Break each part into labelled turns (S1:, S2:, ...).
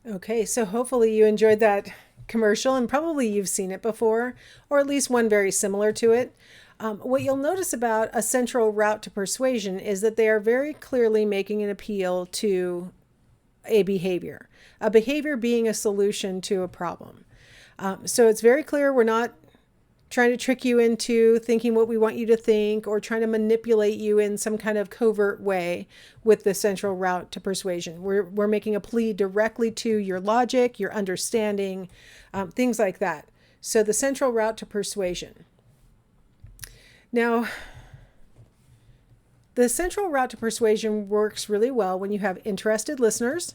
S1: Okay, so hopefully you enjoyed that commercial, and probably you've seen it before, or at least one very similar to it. What you'll notice about a central route to persuasion is that they are very clearly making an appeal to a behavior being a solution to a problem. So it's very clear we're not trying to trick you into thinking what we want you to think or trying to manipulate you in some kind of covert way with the central route to persuasion. We're making a plea directly to your logic, your understanding, things like that. So the central route to persuasion. Now, the central route to persuasion works really well when you have interested listeners,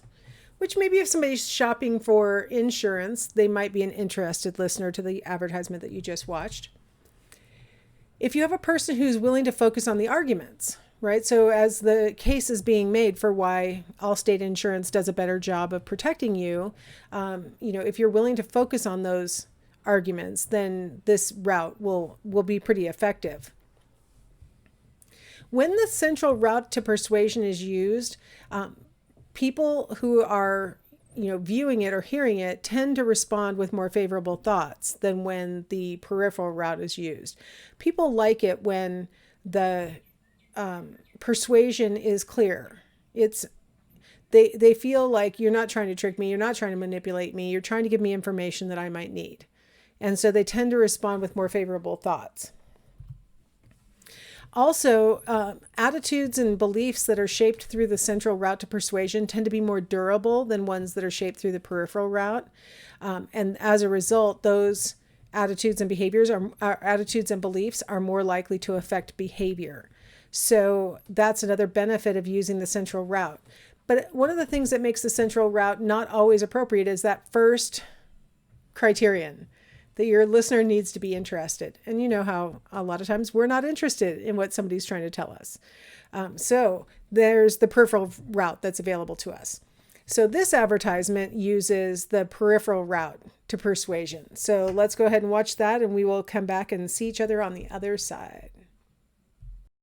S1: which maybe if somebody's shopping for insurance, they might be an interested listener to the advertisement that you just watched. If you have a person who's willing to focus on the arguments, right? So as the case is being made for why Allstate Insurance does a better job of protecting you, if you're willing to focus on those arguments, then this route will be pretty effective. When the central route to persuasion is used, people who are viewing it or hearing it tend to respond with more favorable thoughts than when the peripheral route is used. People like it when the persuasion is clear. They feel like you're not trying to trick me, you're not trying to manipulate me, you're trying to give me information that I might need. And so they tend to respond with more favorable thoughts. Also, attitudes and beliefs that are shaped through the central route to persuasion tend to be more durable than ones that are shaped through the peripheral route. And as a result, those attitudes and attitudes and beliefs are more likely to affect behavior. So that's another benefit of using the central route. But one of the things that makes the central route not always appropriate is that first criterion, that your listener needs to be interested. And you know how a lot of times we're not interested in what somebody's trying to tell us. So there's the peripheral route that's available to us. So this advertisement uses the peripheral route to persuasion. So let's go ahead and watch that, and we will come back and see each other on the other side.